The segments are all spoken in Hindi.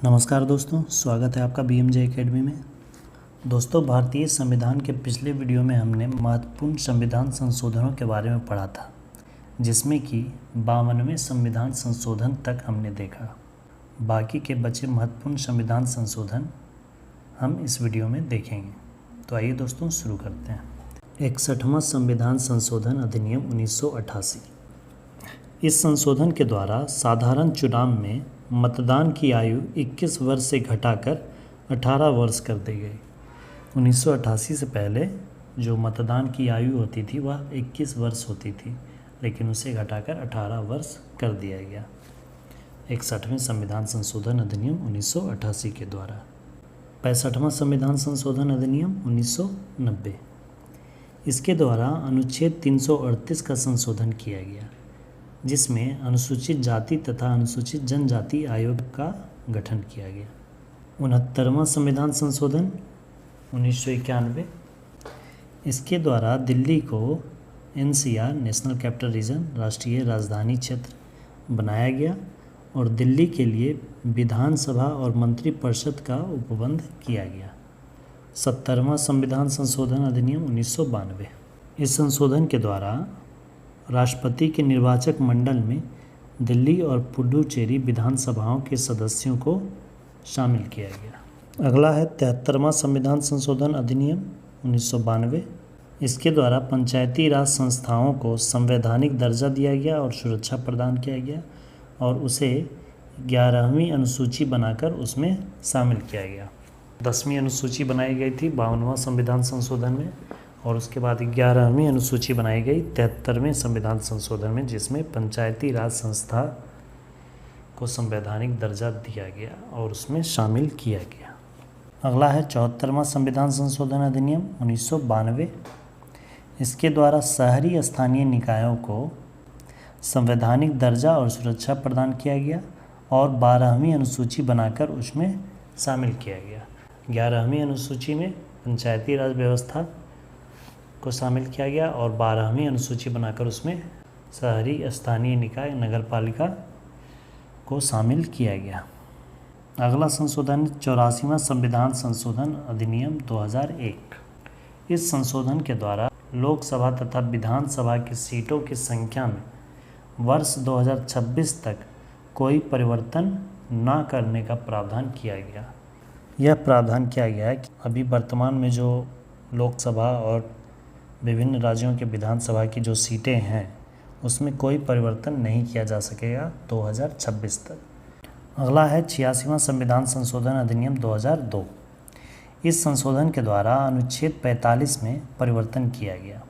नमस्कार दोस्तों, स्वागत है आपका BMJ एकेडमी में। दोस्तों, भारतीय संविधान के पिछले वीडियो में हमने महत्वपूर्ण संविधान संशोधनों के बारे में पढ़ा था, जिसमें कि 52वें संविधान संशोधन तक हमने देखा। बाकी के बचे महत्वपूर्ण संविधान संशोधन हम इस वीडियो में देखेंगे। तो आइए दोस्तों शुरू करते हैं। 61वां संविधान संशोधन अधिनियम 1988। इस संशोधन के द्वारा साधारण चुनाव में मतदान की आयु 21 वर्ष से घटाकर 18 वर्ष कर दी गई। 1988 से पहले जो मतदान की आयु होती थी वह 21 वर्ष होती थी, लेकिन उसे घटाकर 18 वर्ष कर दिया गया 61वें संविधान संशोधन अधिनियम 1988 के द्वारा। 65वां संविधान संशोधन अधिनियम 1990। इसके द्वारा अनुच्छेद 338 का संशोधन किया गया, जिसमें अनुसूचित जाति तथा अनुसूचित जनजाति आयोग का गठन किया गया। 69वां संविधान संशोधन 1991। इसके द्वारा दिल्ली को NCR नेशनल कैपिटल रीजन राष्ट्रीय राजधानी क्षेत्र बनाया गया और दिल्ली के लिए विधानसभा और मंत्रिपरिषद का उपबंध किया गया। 70वां संविधान संशोधन अधिनियम 1992। इस संशोधन के द्वारा राष्ट्रपति के निर्वाचक मंडल में दिल्ली और पुडुचेरी विधानसभाओं के सदस्यों को शामिल किया गया। अगला है 73वां संविधान संशोधन अधिनियम 1992। इसके द्वारा पंचायती राज संस्थाओं को संवैधानिक दर्जा दिया गया और सुरक्षा प्रदान किया गया और उसे 11वीं अनुसूची बनाकर उसमें शामिल किया गया। 10वीं अनुसूची बनाई गई थी 52वां संविधान संशोधन में और उसके बाद 11वीं अनुसूची बनाई गई 73वें संविधान संशोधन में, जिसमें पंचायती राज संस्था को संवैधानिक दर्जा दिया गया और उसमें शामिल किया गया। अगला है 74वां संविधान संशोधन अधिनियम 1992। इसके द्वारा शहरी स्थानीय निकायों को संवैधानिक दर्जा और सुरक्षा प्रदान किया गया और 12वीं अनुसूची बनाकर उसमें शामिल किया गया। 11वीं अनुसूची में पंचायती राज व्यवस्था को शामिल किया गया और 12वीं अनुसूची बनाकर उसमें शहरी स्थानीय निकाय नगरपालिका को शामिल किया गया। अगला संशोधन 84वां संविधान संशोधन अधिनियम 2001। इस संशोधन के द्वारा लोकसभा तथा विधानसभा की सीटों की संख्या में वर्ष 2026 तक कोई परिवर्तन न करने का प्रावधान किया गया। यह प्रावधान किया गया है कि अभी वर्तमान में जो लोकसभा और विभिन्न राज्यों के विधानसभा की जो सीटें हैं उसमें कोई परिवर्तन नहीं किया जा सकेगा 2026 तक। अगला है 86वां संविधान संशोधन अधिनियम 2002। इस संशोधन के द्वारा अनुच्छेद 45 में परिवर्तन किया गया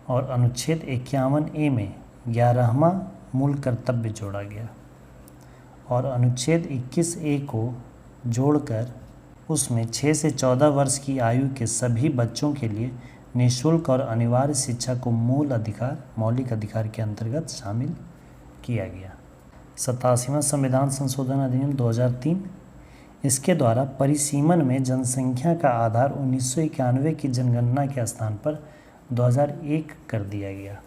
और अनुच्छेद 51A में 11वां मूल कर्तव्य जोड़ा गया और अनुच्छेद 21A को जोड़कर उसमें 6 से 14 वर्ष की आयु के सभी बच्चों के लिए निःशुल्क और अनिवार्य शिक्षा को मौलिक अधिकार के अंतर्गत शामिल किया गया। 87वां संविधान संशोधन अधिनियम 2003। इसके द्वारा परिसीमन में जनसंख्या का आधार 1991 की जनगणना के स्थान पर 2001 कर दिया गया।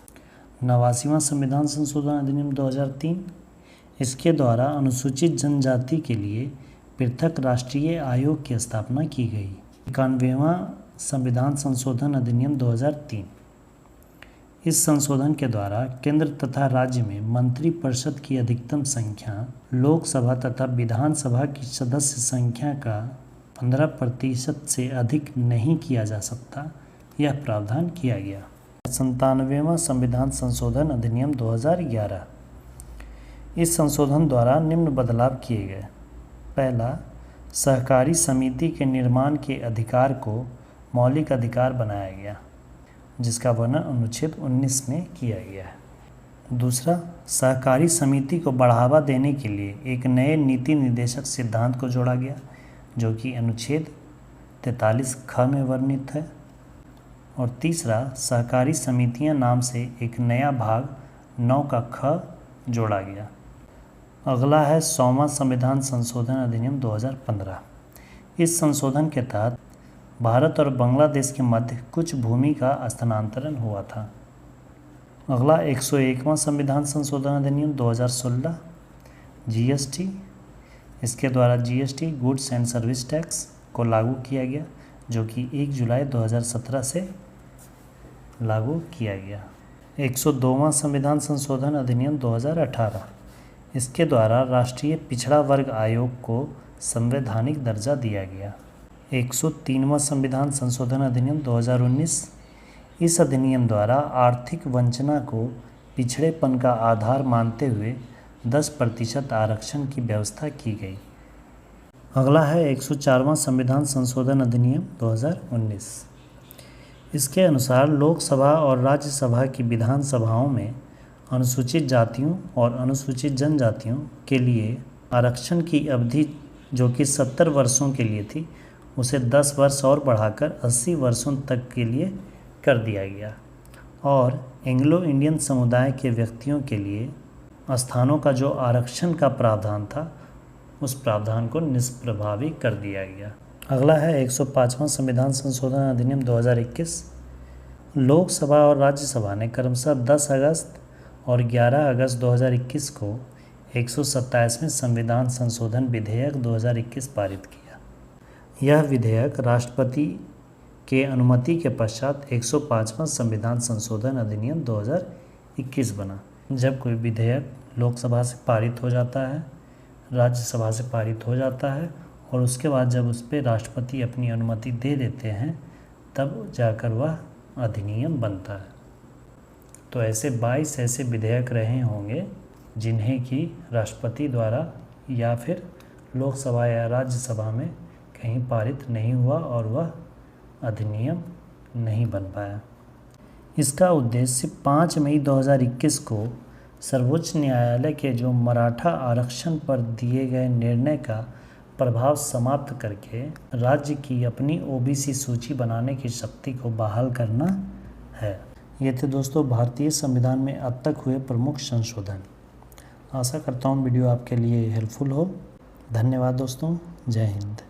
89वां संविधान संशोधन अधिनियम 2003। इसके द्वारा अनुसूचित जनजाति के लिए पृथक राष्ट्रीय आयोग की स्थापना की गई। 91वां संविधान संशोधन अधिनियम 2003। इस संशोधन के द्वारा केंद्र तथा राज्य में मंत्रिपरिषद की अधिकतम संख्या लोकसभा तथा विधानसभा की सदस्य संख्या का 15% से अधिक नहीं किया जा सकता, यह प्रावधान किया गया। 97वां संविधान संशोधन अधिनियम 2011। इस संशोधन द्वारा निम्न बदलाव किए गए। पहला, सहकारी समिति के निर्माण के अधिकार को मौलिक अधिकार बनाया गया, जिसका वर्णन अनुच्छेद 19 में किया गया है। दूसरा, सहकारी समिति को बढ़ावा देने के लिए एक नए नीति निर्देशक सिद्धांत को जोड़ा गया, जो कि अनुच्छेद 43 ख में वर्णित है। और तीसरा, सहकारी समितियां नाम से एक नया भाग 9 का ख जोड़ा गया। अगला है 100वां संविधान संशोधन अधिनियम 2015। इस संशोधन के तहत भारत और बांग्लादेश के मध्य कुछ भूमि का स्थानांतरण हुआ था। अगला 101वां संविधान संशोधन अधिनियम 2016 GST। इसके द्वारा GST goods and service tax को लागू किया गया, जो कि 1 जुलाई 2017 से लागू किया गया। 102वां संविधान संशोधन अधिनियम 2018, इसके द्वारा राष्ट्रीय पिछड़ा वर्ग आयोग को संवैधानिक दर्जा दिया गया। 103वां संविधान संशोधन अधिनियम 2019, इस अधिनियम द्वारा आर्थिक वंचना को पिछड़ेपन का आधार मानते हुए 10% आरक्षण की व्यवस्था की गई। अगला है 104वां संविधान संशोधन अधिनियम 2019। इसके अनुसार लोकसभा और राज्यसभा की विधान सभाओं में अनुसूचित जातियों और अनुसूचित जनजातियों के लिए आरक्षण की अवधि, जो कि 70 वर्षों के लिए थी, उसे 10 वर्ष और बढ़ाकर 80 वर्षों तक के लिए कर दिया गया। और एंग्लो इंडियन समुदाय के व्यक्तियों के लिए स्थानों का जो आरक्षण का प्रावधान था, उस प्रावधान को निष्प्रभावी कर दिया गया। अगला है 105वां संविधान संशोधन अधिनियम 2021। लोकसभा और राज्यसभा ने क्रमशः 10 अगस्त और 11 अगस्त 2021 को 127वें संविधान संशोधन विधेयक 2021 पारित किया। यह विधेयक राष्ट्रपति के अनुमति के पश्चात 105वां संविधान संशोधन अधिनियम 2021 बना। जब कोई विधेयक लोकसभा से पारित हो जाता है, राज्यसभा से पारित हो जाता है और उसके बाद जब उस पर राष्ट्रपति अपनी अनुमति दे देते हैं, तब जाकर वह अधिनियम बनता है। तो ऐसे 22 ऐसे विधेयक रहे होंगे जिन्हें कि राष्ट्रपति द्वारा या फिर लोकसभा या राज्यसभा में कहीं पारित नहीं हुआ और वह अधिनियम नहीं बन पाया। इसका उद्देश्य 5 मई 2021 को सर्वोच्च न्यायालय के जो मराठा आरक्षण पर दिए गए निर्णय का प्रभाव समाप्त करके राज्य की अपनी ओबीसी सूची बनाने की शक्ति को बहाल करना है। ये थे दोस्तों भारतीय संविधान में अब तक हुए प्रमुख संशोधन। आशा करता हूँ वीडियो आपके लिए हेल्पफुल हो। धन्यवाद दोस्तों। जय हिंद।